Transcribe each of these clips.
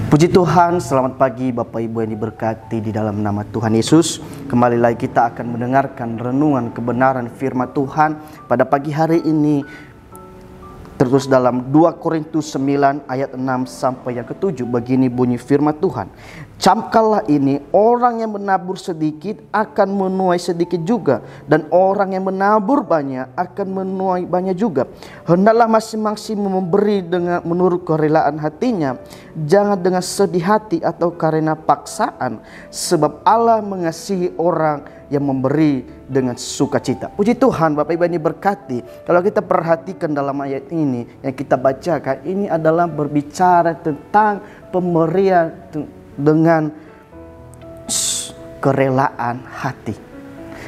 Puji Tuhan, selamat pagi Bapak Ibu yang diberkati di dalam nama Tuhan Yesus. Kembali lagi kita akan mendengarkan renungan kebenaran firman Tuhan pada pagi hari ini. Terus dalam 2 Korintus 9 ayat 6 sampai yang ke-7. Begini bunyi firman Tuhan. Camkanlah ini, orang yang menabur sedikit akan menuai sedikit juga, dan orang yang menabur banyak akan menuai banyak juga. Hendaklah masing-masing memberi dengan menurut kerelaan hatinya, jangan dengan sedih hati atau karena paksaan, sebab Allah mengasihi orang yang memberi dengan sukacita. Puji Tuhan, Bapak Ibu yang diberkati. Kalau kita perhatikan dalam ayat ini yang kita bacakan, ini adalah berbicara tentang pemberian dengan kerelaan hati.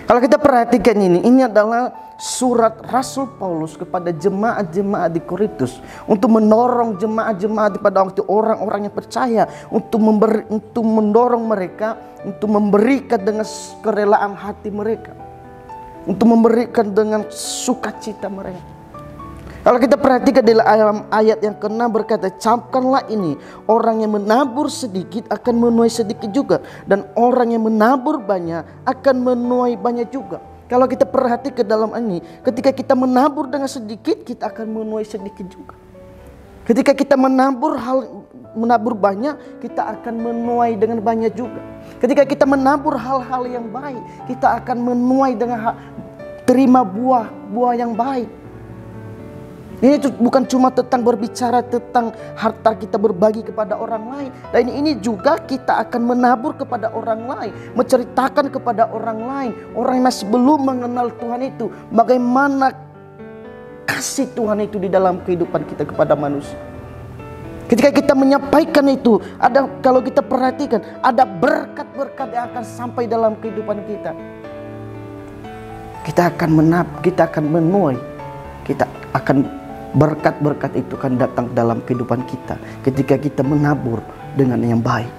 Kalau kita perhatikan ini adalah surat Rasul Paulus kepada jemaat-jemaat di Korintus untuk mendorong jemaat-jemaat pada waktu orang-orang yang percaya untuk mendorong mereka untuk memberikan dengan kerelaan hati mereka, untuk memberikan dengan sukacita mereka. Kalau kita perhatikan di dalam ayat yang ke-6 berkata, camkanlah ini, orang yang menabur sedikit akan menuai sedikit juga, dan orang yang menabur banyak akan menuai banyak juga. Kalau kita perhatikan dalam ini, ketika kita menabur dengan sedikit, kita akan menuai sedikit juga. Ketika kita menabur banyak, kita akan menuai dengan banyak juga. Ketika kita menabur hal-hal yang baik, kita akan menuai dengan terima buah yang baik. Ini bukan cuma tentang berbicara tentang harta kita berbagi kepada orang lain. Dan ini juga kita akan menabur kepada orang lain, menceritakan kepada orang lain, orang yang masih belum mengenal Tuhan itu, bagaimana kasih Tuhan itu di dalam kehidupan kita kepada manusia. Ketika kita menyampaikan itu, kalau kita perhatikan, ada berkat-berkat yang akan sampai dalam kehidupan kita. Kita akan menuai, kita akan berkat-berkat itu akan datang dalam kehidupan kita ketika kita menabur dengan yang baik.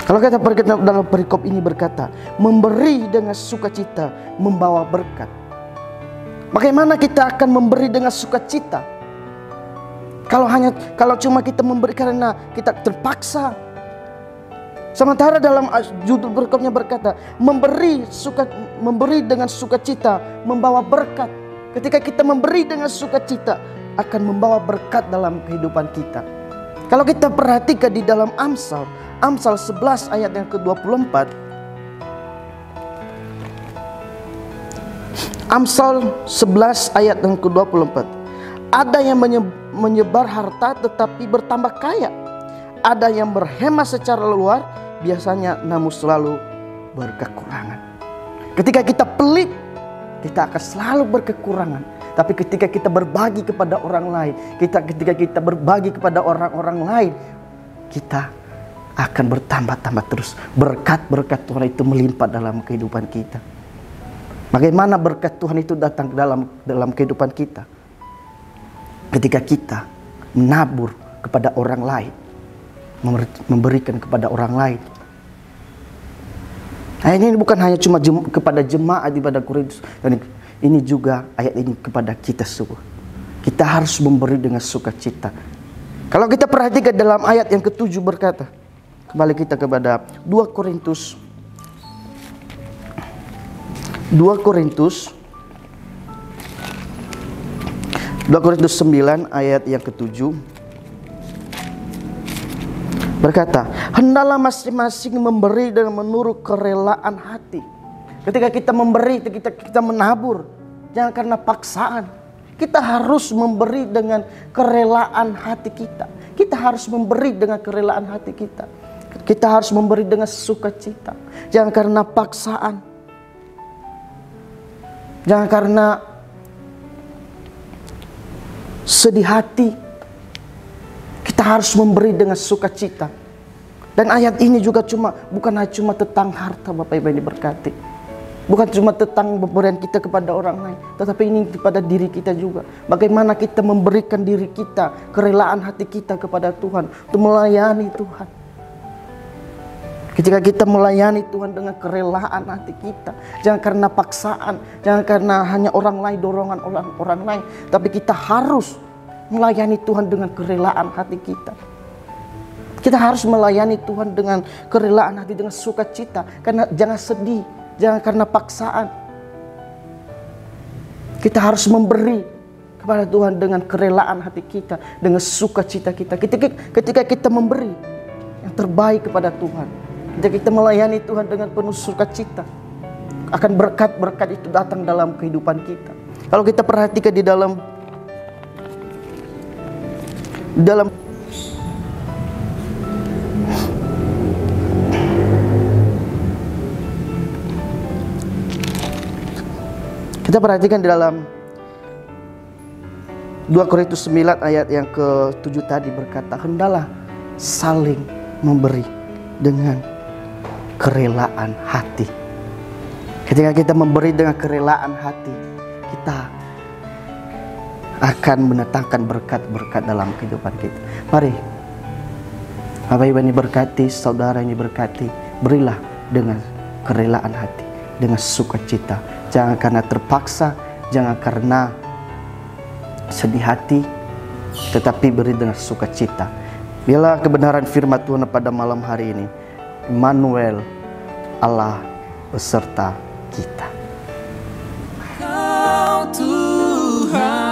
Kalau kita perhatikan dalam perikop ini berkata, memberi dengan sukacita membawa berkat. Bagaimana kita akan memberi dengan sukacita? Kalau cuma kita memberi karena kita terpaksa. Sementara dalam judul perikopnya berkata, memberi dengan sukacita membawa berkat. Ketika kita memberi dengan sukacita akan membawa berkat dalam kehidupan kita. Kalau kita perhatikan di dalam Amsal 11 ayat yang ke-24. Amsal 11 ayat yang ke-24. Ada yang menyebar harta tetapi bertambah kaya. Ada yang berhemat secara luar biasanya namun selalu berkekurangan. Ketika kita pelit, kita akan selalu berkekurangan. Tapi ketika kita berbagi kepada orang lain, ketika kita berbagi kepada orang-orang lain, kita akan bertambah-tambah terus. Berkat-berkat Tuhan itu melimpah dalam kehidupan kita. Bagaimana berkat Tuhan itu datang dalam kehidupan kita? Ketika kita menabur kepada orang lain, memberikan kepada orang lain. Ayat ini bukan hanya cuma kepada jemaat di pada Korintus, dan ini juga ayat ini kepada kita semua. Kita harus memberi dengan sukacita. Kalau kita perhatikan dalam ayat yang ke-7 berkata, kembali kita kepada 2 Korintus 9 ayat yang ke-7 berkata, hendaklah masing-masing memberi dengan menurut kerelaan hati. Ketika kita memberi, ketika kita menabur, jangan karena paksaan. Kita harus memberi dengan kerelaan hati kita. Kita harus memberi dengan kerelaan hati kita. Kita harus memberi dengan sukacita. Jangan karena paksaan. Jangan karena sedih hati. Kita harus memberi dengan sukacita. Dan ayat ini juga bukan cuma tentang harta, Bapak Ibu yang diberkati. Bukan cuma tentang pemberian kita kepada orang lain, tetapi ini kepada diri kita juga. Bagaimana kita memberikan diri kita, kerelaan hati kita kepada Tuhan untuk melayani Tuhan. Ketika kita melayani Tuhan dengan kerelaan hati kita, jangan karena paksaan, jangan karena hanya orang lain, dorongan orang lain, tapi kita harus melayani Tuhan dengan kerelaan hati kita. Kita harus melayani Tuhan dengan kerelaan hati, dengan sukacita. Karena jangan sedih, jangan karena paksaan. Kita harus memberi kepada Tuhan dengan kerelaan hati kita, dengan sukacita kita. Ketika kita memberi yang terbaik kepada Tuhan, ketika kita melayani Tuhan dengan penuh sukacita, akan berkat-berkat itu datang dalam kehidupan kita. Kalau kita perhatikan di dalam kita perhatikan di dalam 2 Korintus 9 ayat yang ke-7 tadi berkata, hendaklah saling memberi dengan kerelaan hati. Ketika kita memberi dengan kerelaan hati, kita akan mendatangkan berkat-berkat dalam kehidupan kita. Mari Bapak Ibu ini berkati, saudara ini berkati, berilah dengan kerelaan hati, dengan sukacita. Jangan karena terpaksa, jangan karena sedih hati, tetapi beri dengan sukacita. Biarlah kebenaran firman Tuhan pada malam hari ini, Immanuel, Allah beserta kita. Kau Tuhan.